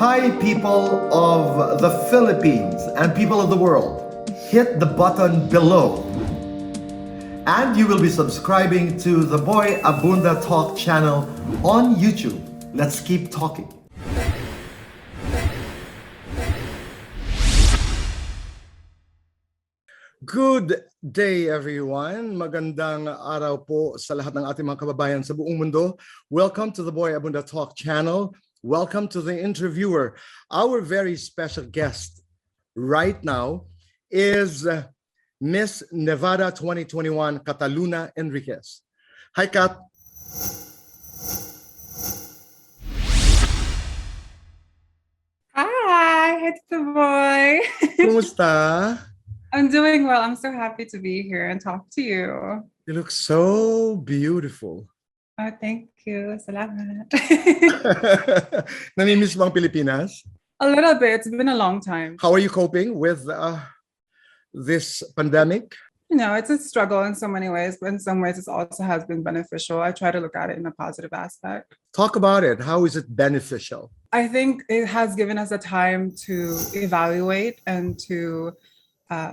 Hi, people of the Philippines and people of the world. Hit the button below. And you will be subscribing to the Boy Abunda Talk channel on YouTube. Let's keep talking. Good day, everyone. Magandang araw po sa lahat ng ating mga kababayan sa buong mundo. Welcome to the Boy Abunda Talk channel. Welcome to the interviewer. Our very special guest right now is Miss Nevada 2021 Kataluna Enriquez. Hi, Kat. Hi, it's the boy. Kumusta? I'm doing well. I'm so happy to be here and talk to you. You look so beautiful. Oh, thank you. Salamat. Namimiss mo ang Pilipinas? A little bit. It's been a long time. How are you coping with this pandemic? You know, it's a struggle in so many ways, but in some ways it also has been beneficial. I try to look at it in a positive aspect. Talk about it. How is it beneficial? I think it has given us a time to evaluate and to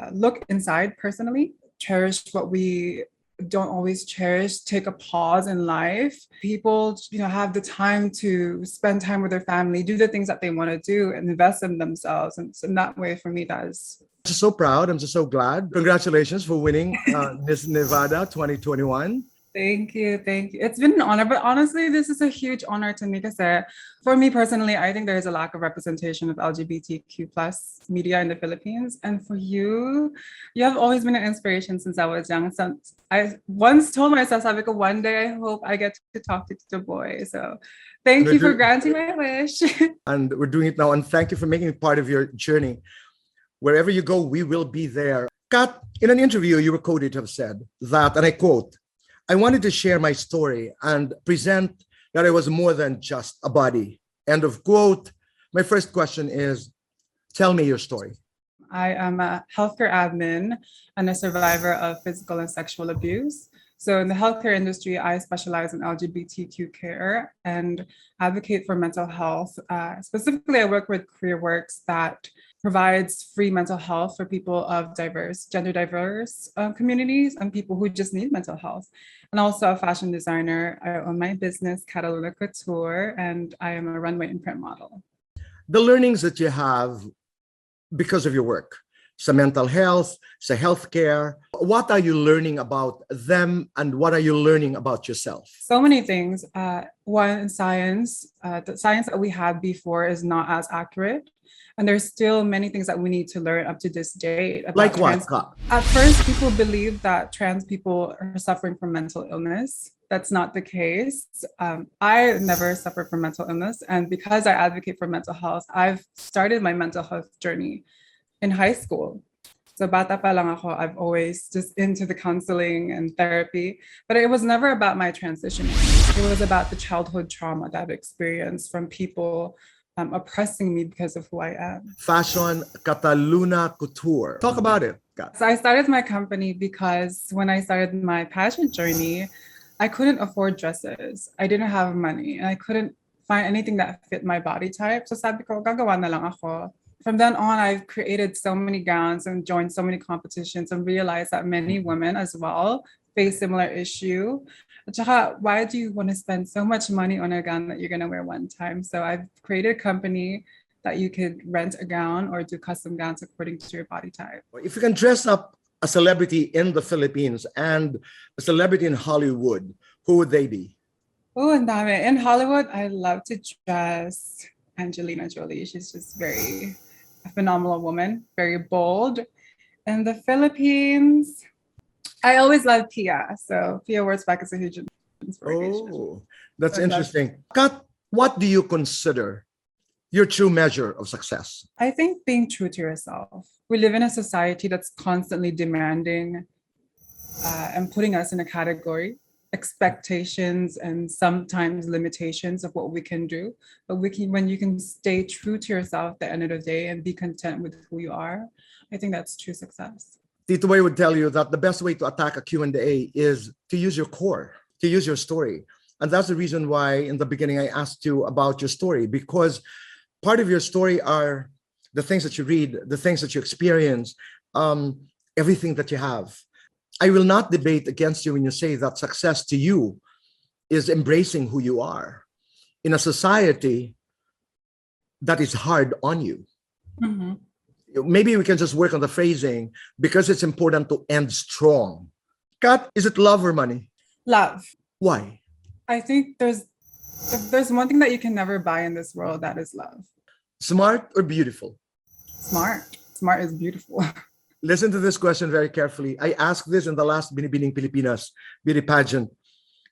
look inside personally, cherish what we don't always cherish, take a pause in life. People, have the time to spend time with their family, do the things that they want to do and invest in themselves. And so in that way, for me, that is. I'm just so proud. I'm just so glad. Congratulations for winning Miss Nevada 2021. Thank you. Thank you. It's been an honor, but honestly, this is a huge honor to me because for me personally, I think there's a lack of representation of LGBTQ plus media in the Philippines. And for you, you have always been an inspiration since I was young. So I once told myself, sabi ko, one day I hope I get to talk to the boy. So thank you for granting my wish. And we're doing it now. And thank you for making it part of your journey. Wherever you go, we will be there. Kat, in an interview, you were quoted to have said that, and I quote, I wanted to share my story and present that I was more than just a body. End of quote. My first question is, tell me your story. I am a healthcare admin and a survivor of physical and sexual abuse. So in the healthcare industry, I specialize in LGBTQ care and advocate for mental health. Specifically, I work with CareerWorks that provides free mental health for people of gender diverse communities and people who just need mental health. And also a fashion designer. I own my business, Kataluna Kouture, and I am a runway and print model. The learnings that you have because of your work, sa mental health, sa healthcare, what are you learning about them and what are you learning about yourself? So many things. One, in science, the science that we had before is not as accurate. And there's still many things that we need to learn up to this date. Like what? At first, people believe that trans people are suffering from mental illness. That's not the case. I never suffered from mental illness. And because I advocate for mental health, I've started my mental health journey in high school. So bata pa lang ako, I've always just into the counseling and therapy, but it was never about my transitioning. It was about the childhood trauma that I've experienced from people oppressing me because of who I am. Fashion, Kataluna Kouture. Talk about it. So I started my company because when I started my pageant journey, I couldn't afford dresses. I didn't have money and I couldn't find anything that fit my body type. So sabi ko, gagawa na lang ako. From then on, I've created so many gowns and joined so many competitions and realized that many women as well face similar issue. At saka, why do you want to spend so much money on a gown that you're going to wear one time? So I've created a company that you could rent a gown or do custom gowns according to your body type. If you can dress up a celebrity in the Philippines and a celebrity in Hollywood, who would they be? Oh, and dami. In Hollywood, I love to dress Angelina Jolie. She's just a phenomenal woman, very bold. In the Philippines, I always love Pia. So Pia Wurtzbach is a huge inspiration. Oh, that's interesting. Kat, what do you consider your true measure of success? I think being true to yourself. We live in a society that's constantly demanding and putting us in a category, expectations and sometimes limitations of what we can do. But when you can stay true to yourself at the end of the day and be content with who you are, I think that's true success. Tito Boy would tell you that the best way to attack a Q&A is to use your core, to use your story. And that's the reason why in the beginning I asked you about your story, because part of your story are the things that you read, the things that you experience, everything that you have. I will not debate against you when you say that success to you is embracing who you are in a society that is hard on you. Mhm. Maybe we can just work on the phrasing because it's important to end strong. Kat, is it love or money? Love. Why? I think if there's one thing that you can never buy in this world, that is love. Smart or beautiful? Smart. Smart is beautiful. Listen to this question very carefully. I asked this in the last Binibining Pilipinas beauty pageant.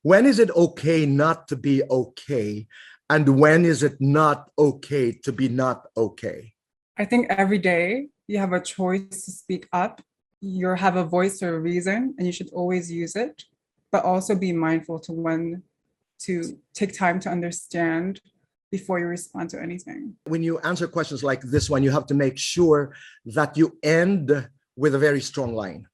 When is it okay not to be okay? And when is it not okay to be not okay? I think every day you have a choice to speak up. You have a voice for a reason, and you should always use it, but also be mindful to when to take time to understand before you respond to anything. When you answer questions like this one, you have to make sure that you end with a very strong line.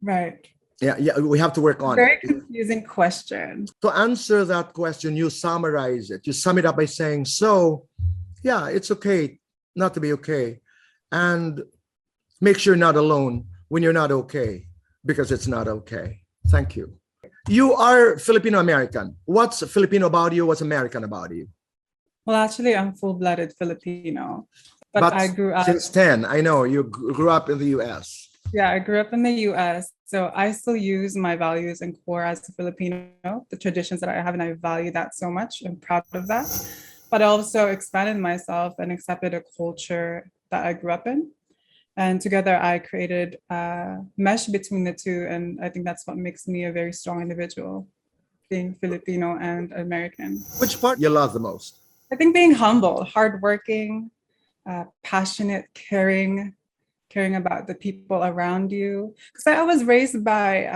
Right. Yeah, we have to work on Very it. confusing question. To answer that question, you summarize it. You sum it up by saying, so, yeah, it's okay not to be okay. And make sure you're not alone when you're not okay, because it's not okay. Thank you. You are Filipino-American. What's Filipino about you? What's American about you? Well, actually, I'm full-blooded Filipino, but I grew up. Since 10, I know you grew up in the US. Yeah, I grew up in the US. So I still use my values and core as a Filipino, the traditions that I have, and I value that so much. I'm proud of that. But I also expanded myself and accepted a culture that I grew up in. And together I created a mesh between the two. And I think that's what makes me a very strong individual, being Filipino and American. Which part you love the most? I think being humble, hardworking, passionate, caring about the people around you. Because I was raised by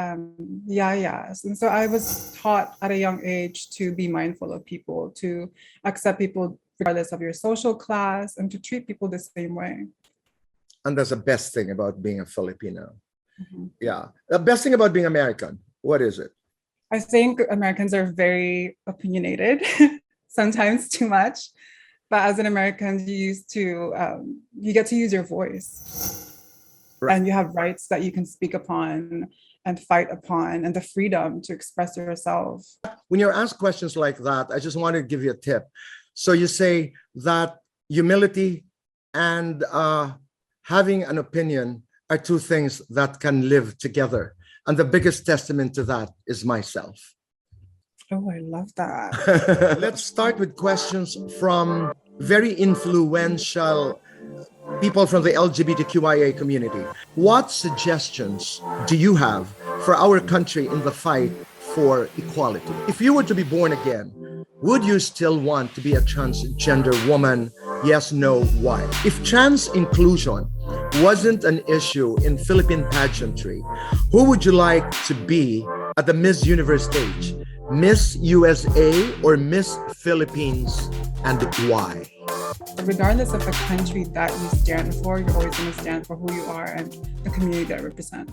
yayas. And so I was taught at a young age to be mindful of people, to accept people regardless of your social class, and to treat people the same way. And that's the best thing about being a Filipino. Mm-hmm. Yeah. The best thing about being American, what is it? I think Americans are very opinionated, sometimes too much. But as an American, you get to use your voice. Right. And you have rights that you can speak upon and fight upon, and the freedom to express yourself. When you're asked questions like that, I just want to give you a tip. So you say that humility and having an opinion are two things that can live together. And the biggest testament to that is myself. Oh, I love that. Let's start with questions from very influential people from the LGBTQIA community. What suggestions do you have for our country in the fight for equality? If you were to be born again, would you still want to be a transgender woman? Yes, no, why? If trans inclusion wasn't an issue in Philippine pageantry, who would you like to be at the Miss Universe stage? Miss USA or Miss Philippines, and why? Regardless of the country that you stand for, you're always going to stand for who you are and the community that you represent.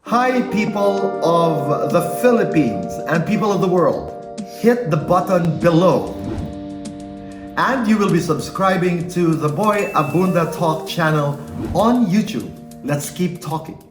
Hi, people of the Philippines and people of the world. Hit the button below. And you will be subscribing to the Boy Abunda Talk channel on YouTube. Let's keep talking.